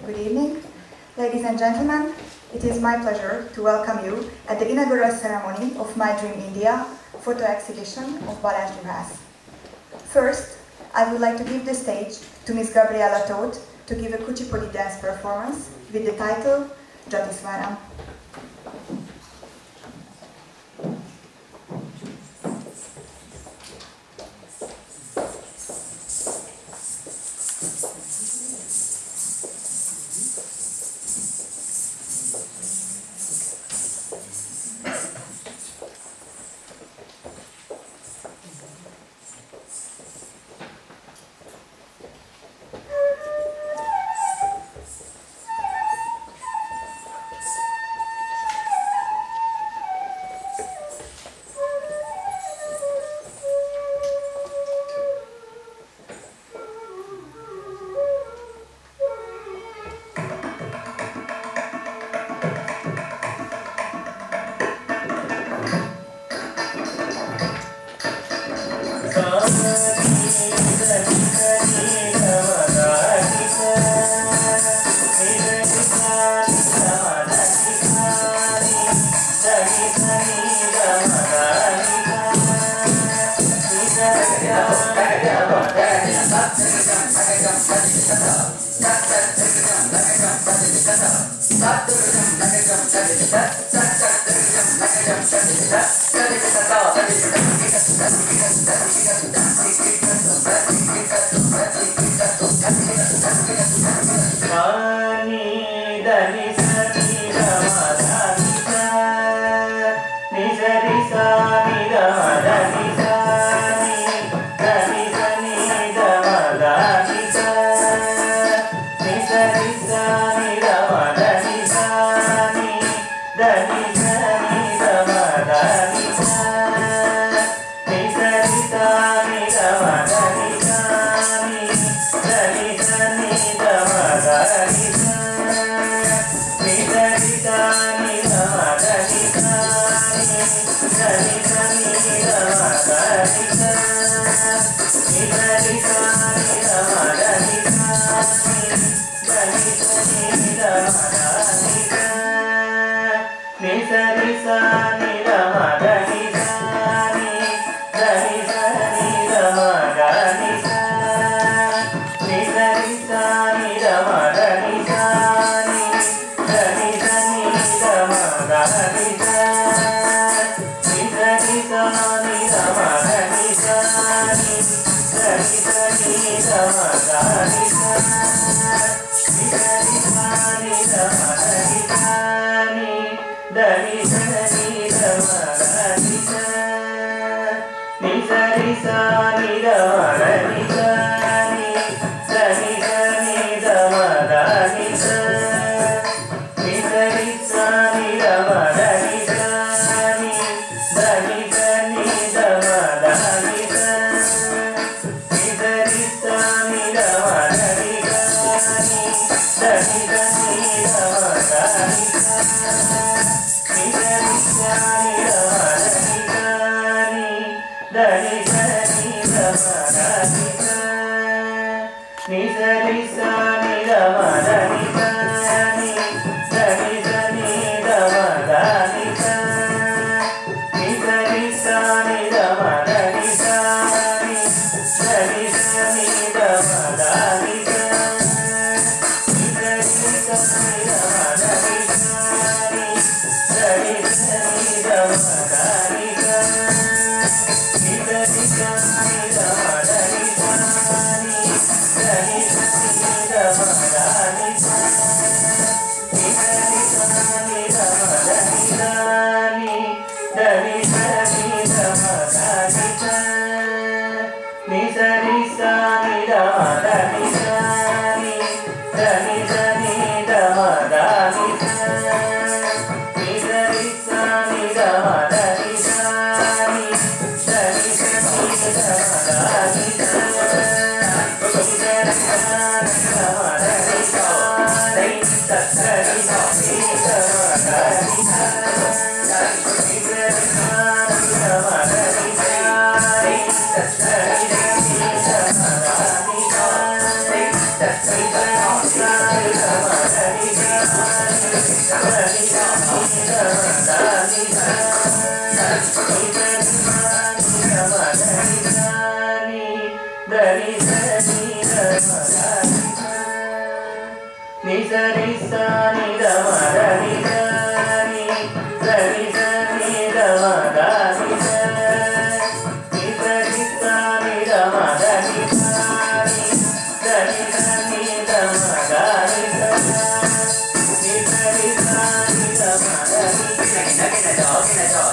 Good evening. Ladies and gentlemen, it is my pleasure to welcome you at the inaugural ceremony of My Dream India photo exhibition of Balázs Juhász. First, I would like to give the stage to Ms. Gabriela Tóth to give a Kuchipudi dance performance with the title Jatiswaram. Da Ni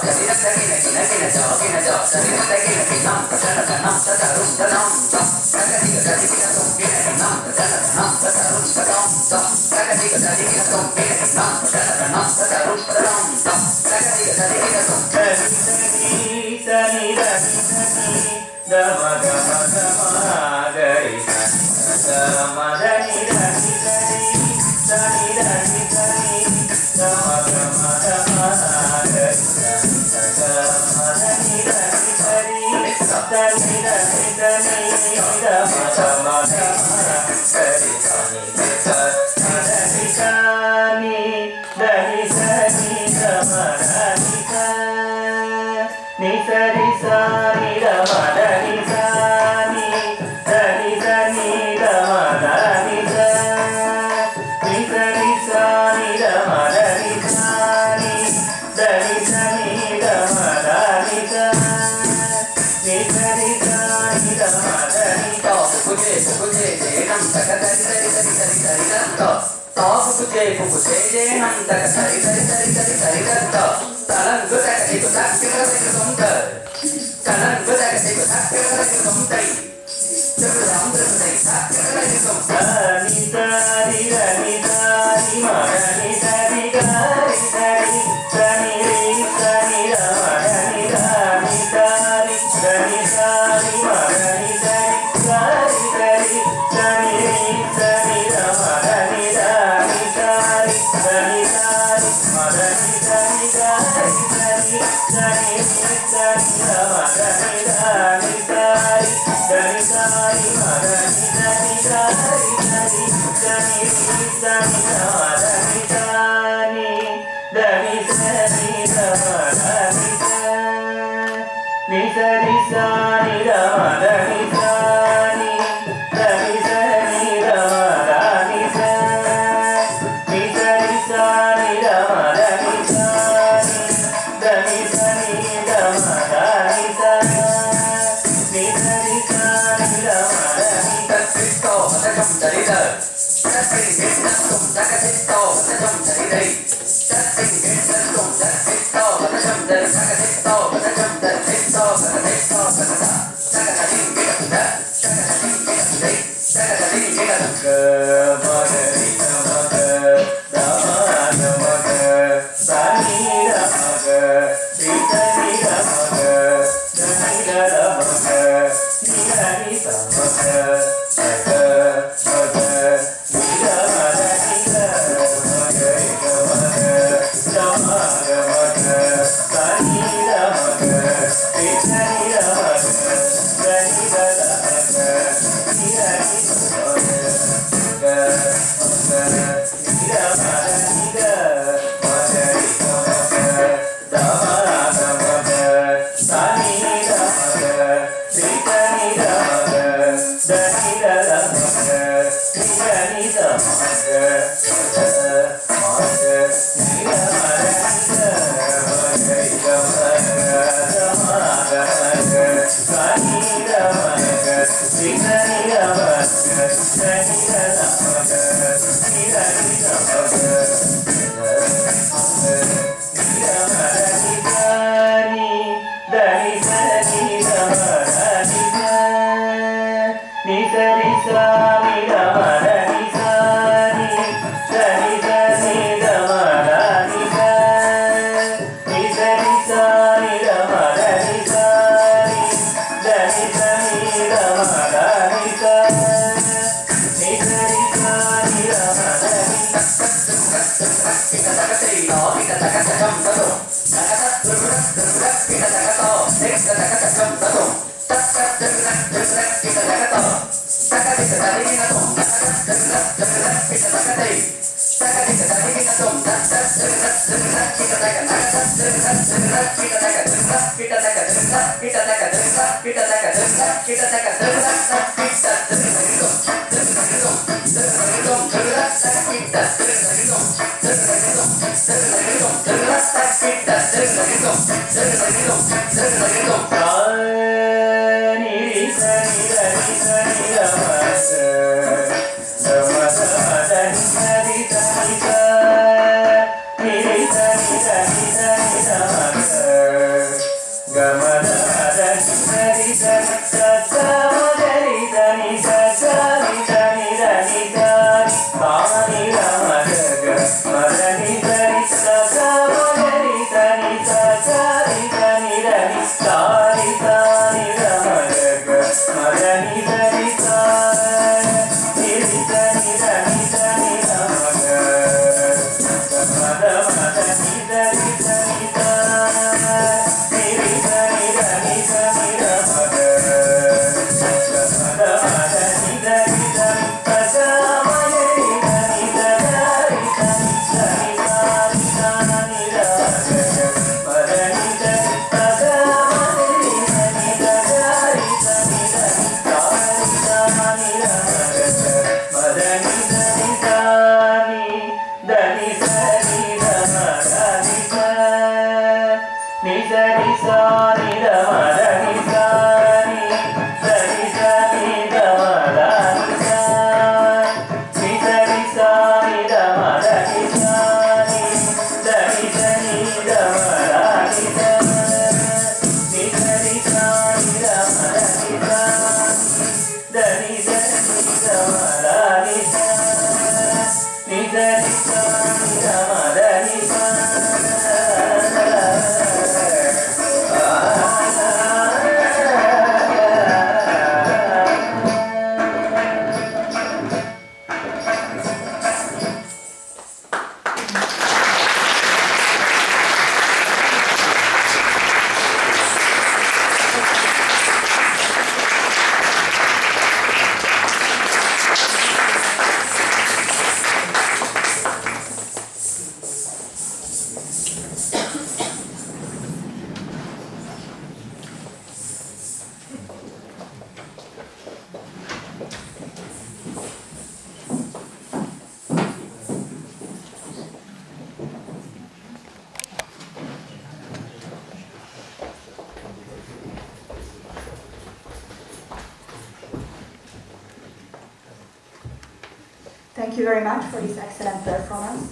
Thank you very much for this excellent performance.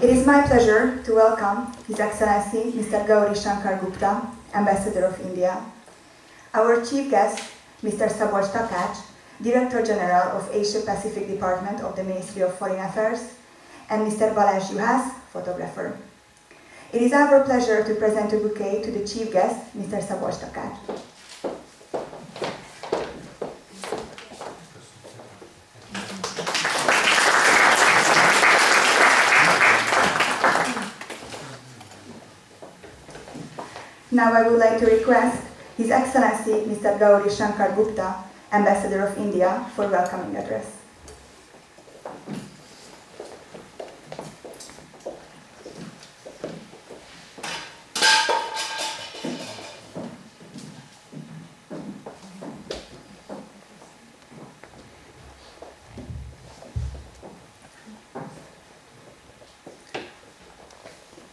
It is my pleasure to welcome His Excellency Mr. Gauri Shankar Gupta, Ambassador of India, our chief guest, Mr. Szabolcs Takács, Director General of Asia Pacific Department of the Ministry of Foreign Affairs, and Mr. Balázs Juhász, photographer. It is our pleasure to present a bouquet to the chief guest, Mr. Szabolcs Takács. Now I would like to request His Excellency Mr. Gauri Shankar Gupta, Ambassador of India, for welcoming address.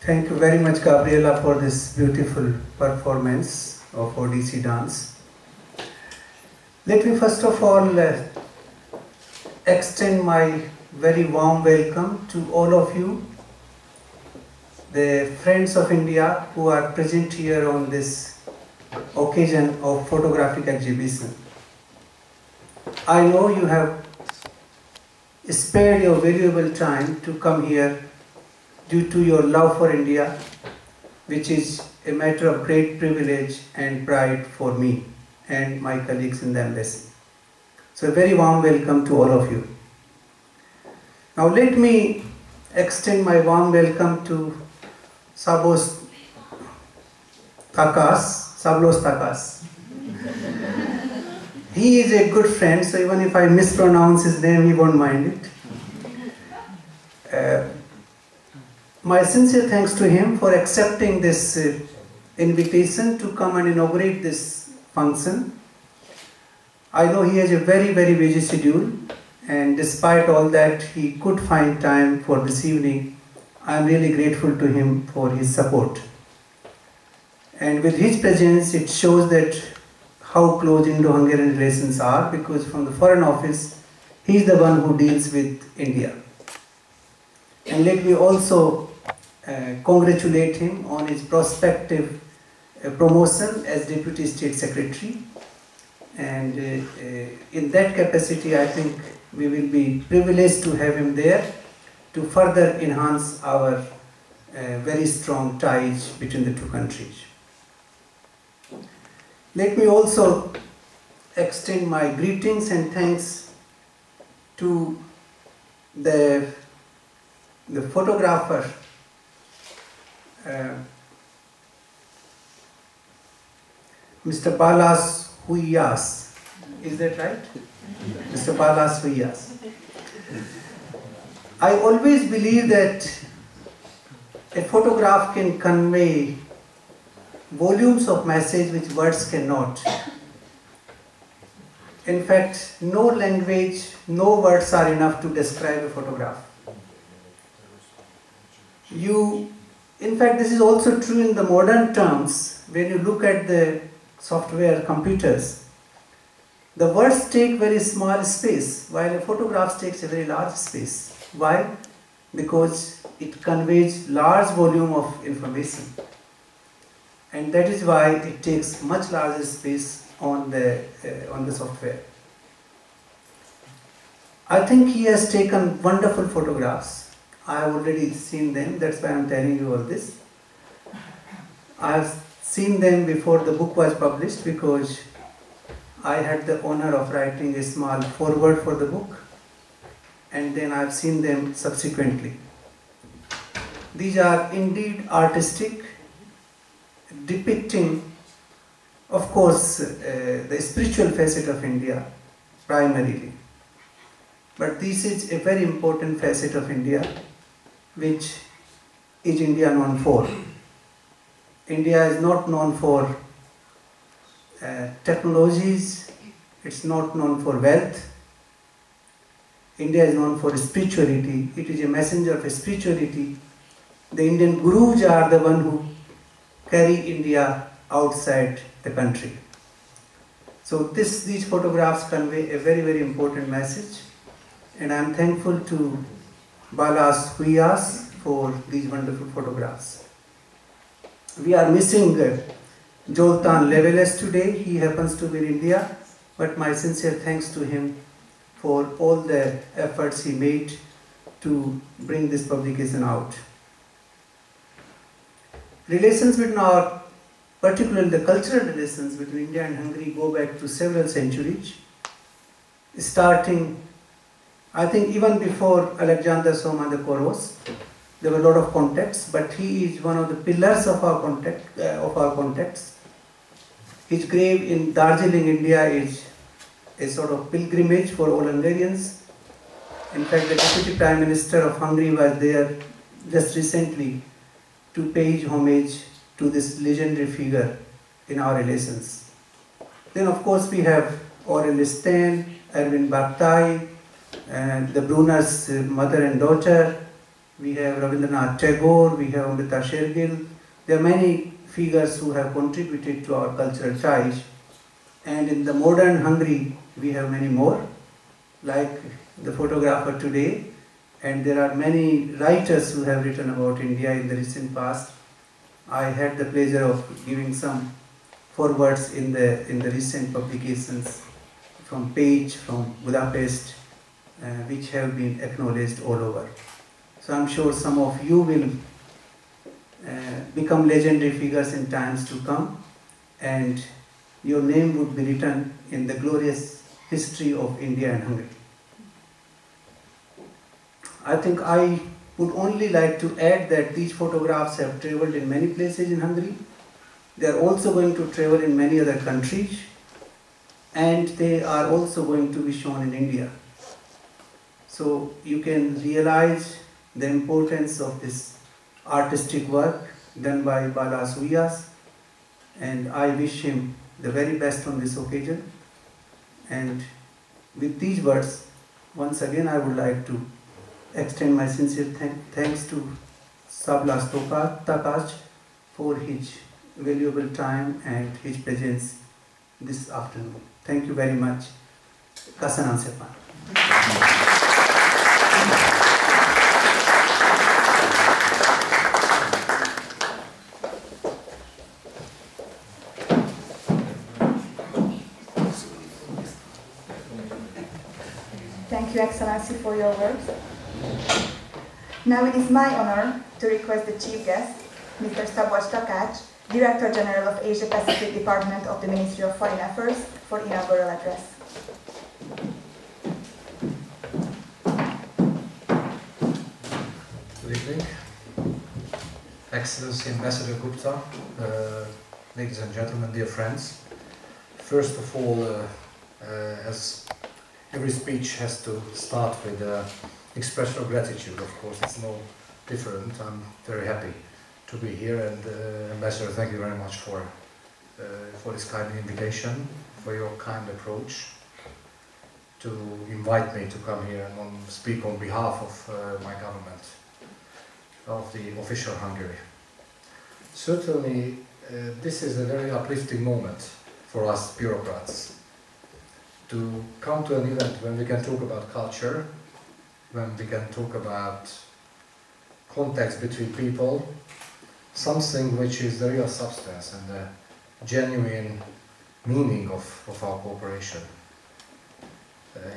Thank you very much, Gabriela, for this beautiful performance of Odissi dance. Let me first of all extend my very warm welcome to all of you, the friends of India who are present here on this occasion of photographic exhibition. I know you have spared your valuable time to come here due to your love for India, which is a matter of great privilege and pride for me and my colleagues in the embassy. So a very warm welcome to all of you. Now let me extend my warm welcome to Szabolcs Takács. He is a good friend, so even if I mispronounce his name, he won't mind it. My sincere thanks to him for accepting this invitation to come and inaugurate this function. I know he has a very, very busy schedule, and despite all that, he could find time for this evening. I am really grateful to him for his support. And with his presence, it shows that how close Indo-Hungarian relations are, because from the Foreign Office, he is the one who deals with India. And let me also congratulate him on his prospective promotion as Deputy State Secretary, and in that capacity I think we will be privileged to have him there to further enhance our very strong ties between the two countries. Let me also extend my greetings and thanks to the photographer Mr. Balázs Juhász. Is that right? Mr. Balázs Juhász. I always believe that a photograph can convey volumes of message which words cannot. In fact, no language, no words are enough to describe a photograph. In fact, this is also true in the modern terms. When you look at the software computers, the words take very small space, while a photograph takes a very large space. Why? Because it conveys large volume of information. And that is why it takes much larger space on the software. I think he has taken wonderful photographs. I have already seen them, that's why I am telling you all this. I have seen them before the book was published because I had the honor of writing a small foreword for the book, and then I have seen them subsequently. These are indeed artistic, depicting, of course, the spiritual facet of India primarily. But this is a very important facet of India, which is India known for. India is not known for technologies, it's not known for wealth. India is known for spirituality. It is a messenger of spirituality. The Indian gurus are the ones who carry India outside the country. So these photographs convey a very, very important message, and I am thankful to Balázs Juhász for these wonderful photographs. We are missing Zoltán Leveles today. He happens to be in India, but my sincere thanks to him for all the efforts he made to bring this publication out. Relations between particularly the cultural relations between India and Hungary go back to several centuries, starting, I think, even before Alexander Soma the Koros. There were a lot of contacts, but he is one of the pillars of our contacts. His grave in Darjeeling, India is a sort of pilgrimage for all Hungarians. In fact, the Deputy Prime Minister of Hungary was there just recently to pay his homage to this legendary figure in our relations. Then of course we have Aurel Stein, Erwin Bachtai, and the Brunner's mother and daughter. We have Rabindranath Tagore, we have Amrita Shergill. There are many figures who have contributed to our cultural ties. And in the modern Hungary, we have many more, like the photographer today. And there are many writers who have written about India in the recent past. I had the pleasure of giving some forewords in the recent publications from Page, from Budapest, which have been acknowledged all over. So I'm sure some of you will become legendary figures in times to come, and your name would be written in the glorious history of India and Hungary. I think I would only like to add that these photographs have traveled in many places in Hungary. They are also going to travel in many other countries, and they are also going to be shown in India. So you can realize the importance of this artistic work done by Balázs Juhász, and I wish him the very best on this occasion. And with these words, once again I would like to extend my sincere thanks to Balázs Juhász for his valuable time and his presence this afternoon. Thank you very much. Köszönöm szépen. Thank you, Excellency, for your words. Now it is my honor to request the chief guest, Mr. Szabolcs Takács, Director General of Asia Pacific Department of the Ministry of Foreign Affairs, for inaugural address. Good evening. Excellency Ambassador Gupta, ladies and gentlemen, dear friends. First of all, as every speech has to start with expression of gratitude, of course, it's no different. I'm very happy to be here, and Ambassador, thank you very much for this kind invitation, for your kind approach to invite me to come here and speak on behalf of my government, of the official Hungary. Certainly, this is a very uplifting moment for us bureaucrats to come to an event when we can talk about culture, when we can talk about context between people, something which is the real substance and the genuine meaning of our cooperation.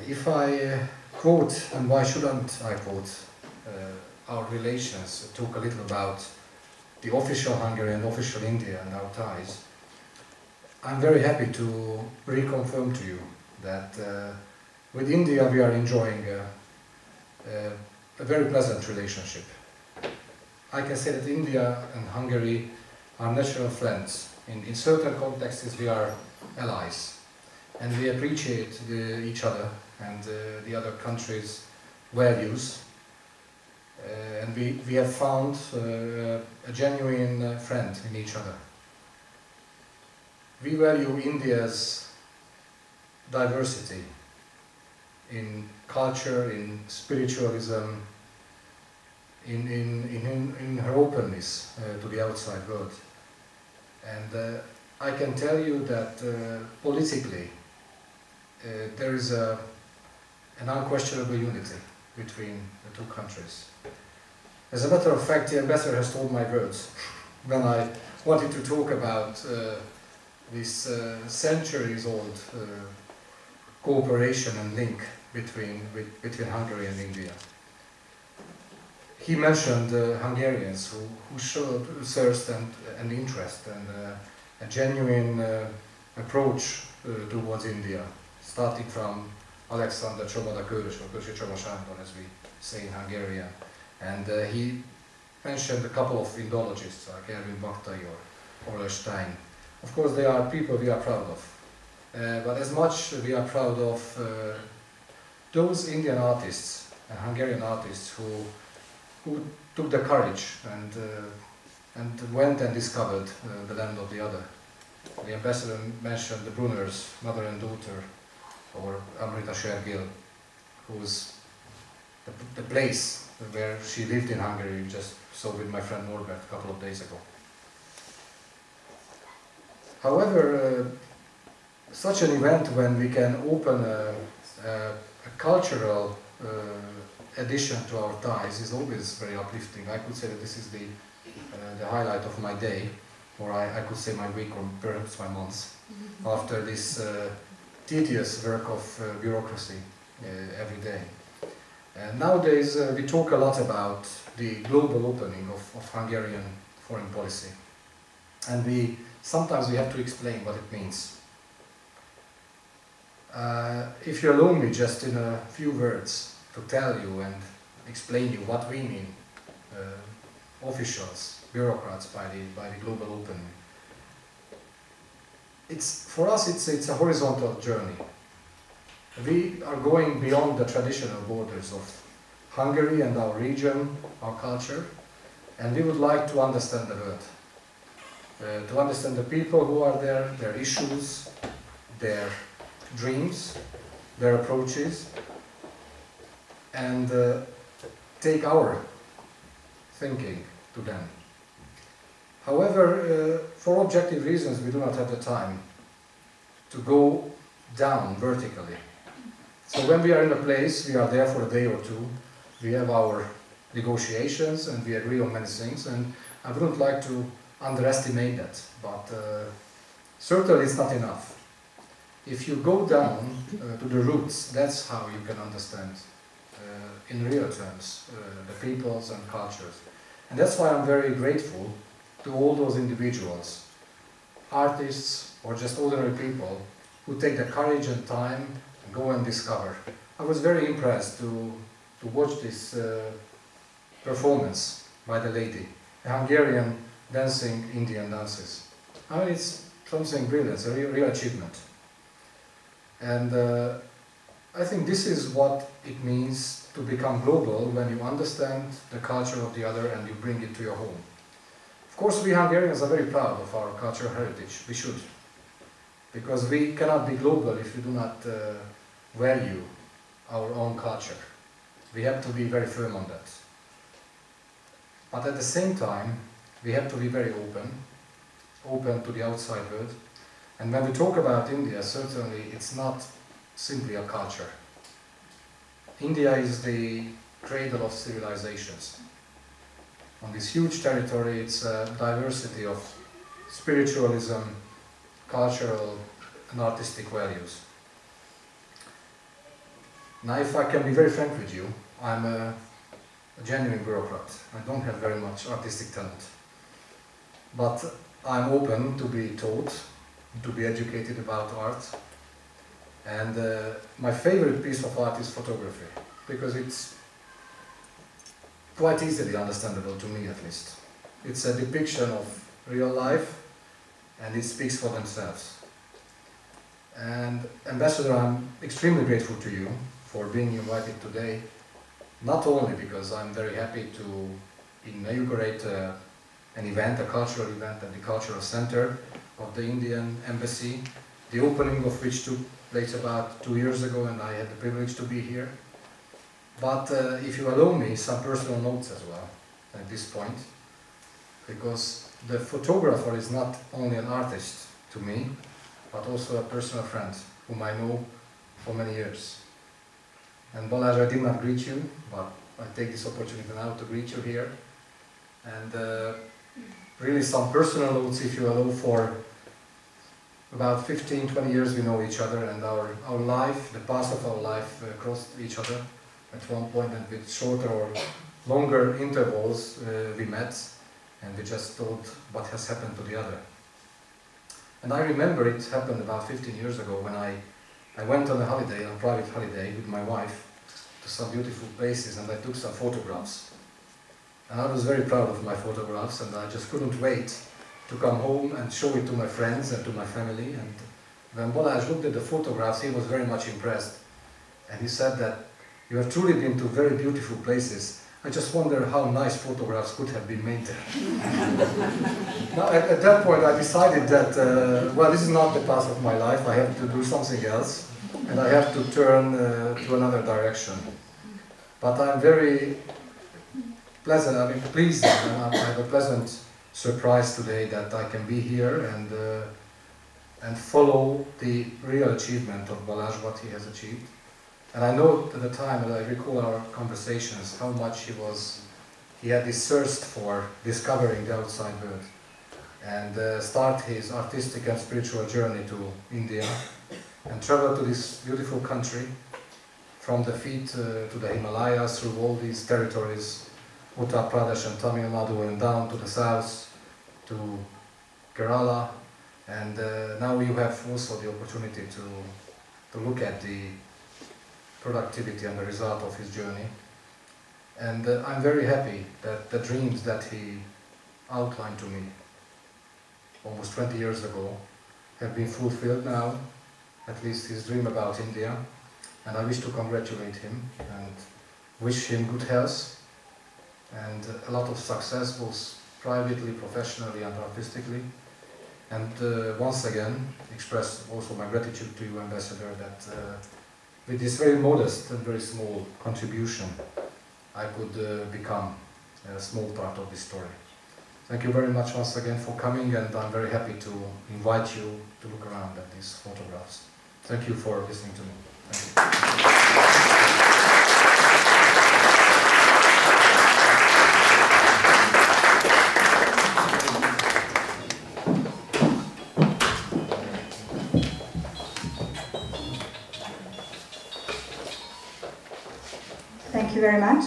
If I quote, and why shouldn't I quote, our relations, talk a little about the official Hungary and official India and our ties, I'm very happy to reconfirm to you that with India we are enjoying a very pleasant relationship. I can say that India and Hungary are natural friends. In certain contexts we are allies, and we appreciate each other and the other countries' values, and we have found a genuine friend in each other. We value India's diversity in culture, in spiritualism, in her openness to the outside world. And I can tell you that politically there is an unquestionable unity between the two countries. As a matter of fact, the ambassador has told my words when I wanted to talk about this centuries-old cooperation and link between Hungary and India. He mentioned Hungarians who showed thirst and interest and a genuine approach towards India, starting from Alexander Csomoda Körös, or Kösi Csoma Sándor, as we say in Hungarian. And he mentioned a couple of Indologists like Ervin Baktai or Orla Stein. Of course, they are people we are proud of. But as much we are proud of those Indian artists and Hungarian artists who took the courage and went and discovered the land of the other. The ambassador mentioned the Brunners, mother and daughter, or Amrita Shergill, who's the place where she lived in Hungary, just saw with my friend Norbert a couple of days ago. However, such an event when we can open a cultural addition to our ties is always very uplifting. I could say that this is the highlight of my day, or I could say my week, or perhaps my month, after this tedious work of bureaucracy every day. Nowadays we talk a lot about the global opening of Hungarian foreign policy, and sometimes we have to explain what it means. If you allow me just in a few words to tell you and explain you what we mean, officials, bureaucrats, by the global opening. For us it's a horizontal journey. We are going beyond the traditional borders of Hungary and our region, our culture, and we would like to understand the world. To understand the people who are there, their issues, their dreams, their approaches, and take our thinking to them. However, for objective reasons, we do not have the time to go down vertically. So when we are in a place, we are there for a day or two, we have our negotiations and we agree on many things, and I wouldn't like to underestimate that, but certainly it's not enough. if you go down to the roots, that's how you can understand in real terms the peoples and cultures. And that's why I'm very grateful to all those individuals, artists or just ordinary people, who take the courage and time and go and discover. I was very impressed to watch this performance by the lady, a Hungarian dancing Indian dances. I mean, it's something brilliant, it's a real achievement. And I think this is what it means to become global, when you understand the culture of the other and you bring it to your home. Of course, we Hungarians are very proud of our cultural heritage. We should. Because we cannot be global if we do not value our own culture. We have to be very firm on that. But at the same time, we have to be very open to the outside world. And when we talk about India, certainly it's not simply a culture. India is the cradle of civilizations. On this huge territory, it's a diversity of spiritualism, cultural and artistic values. Now, if I can be very frank with you, I'm a genuine bureaucrat. I don't have very much artistic talent. But I'm open to be taught, to be educated about art. And my favorite piece of art is photography, because it's quite easily understandable to me, at least. It's a depiction of real life, and it speaks for themselves. And Ambassador, I'm extremely grateful to you for being invited today, not only because I'm very happy to inaugurate an event, a cultural event at the Cultural Center of the Indian Embassy, the opening of which took place about 2 years ago, and I had the privilege to be here. But if you allow me, some personal notes as well at this point, because the photographer is not only an artist to me, but also a personal friend whom I know for many years. And Balázs, I did not greet you, but I take this opportunity now to greet you here. And really some personal notes, if you allow. For about 15-20 years we know each other, and our life, the path of our life crossed each other at one point, and with shorter or longer intervals we met, and we just told what has happened to the other. And I remember it happened about 15 years ago when I went on a holiday, a private holiday with my wife, to some beautiful places, and I took some photographs. And I was very proud of my photographs, and I just couldn't wait to come home and show it to my friends and to my family. And when Balázs looked at the photographs, he was very much impressed. And he said that you have truly been to very beautiful places. I just wonder how nice photographs could have been made there. Now, at that point I decided that, well, this is not the path of my life, I have to do something else, and I have to turn to another direction. But I'm very pleased, and I have a pleasant surprise today that I can be here and follow the real achievement of Balázs, what he has achieved. And I know at the time, and I recall our conversations, how much he had this thirst for discovering the outside world, and start his artistic and spiritual journey to India, and travel to this beautiful country, from the feet to the Himalayas, through all these territories, Uttar Pradesh and Tamil Nadu, and down to the south, to Kerala. And now you have also the opportunity to look at the productivity and the result of his journey. And I'm very happy that the dreams that he outlined to me almost 20 years ago have been fulfilled now, at least his dream about India. And I wish to congratulate him and wish him good health and a lot of success, both privately, professionally and artistically. And once again express also my gratitude to you, Ambassador, that with this very modest and very small contribution, I could become a small part of this story. Thank you very much once again for coming, and I'm very happy to invite you to look around at these photographs. Thank you for listening to me. Thank you. very much.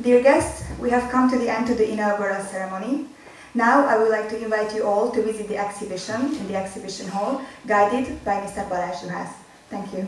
Dear guests, we have come to the end of the inaugural ceremony. Now I would like to invite you all to visit the exhibition in the exhibition hall, guided by Mr. Balázs Juhász. Thank you.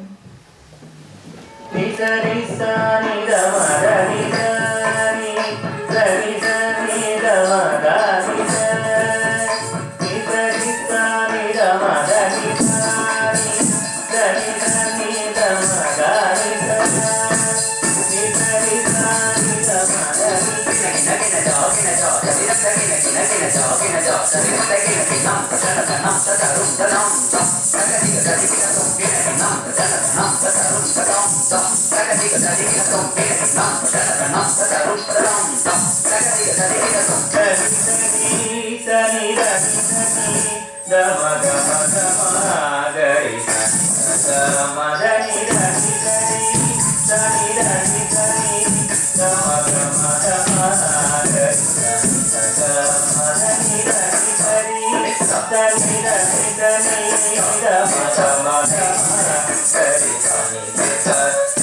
Thank you.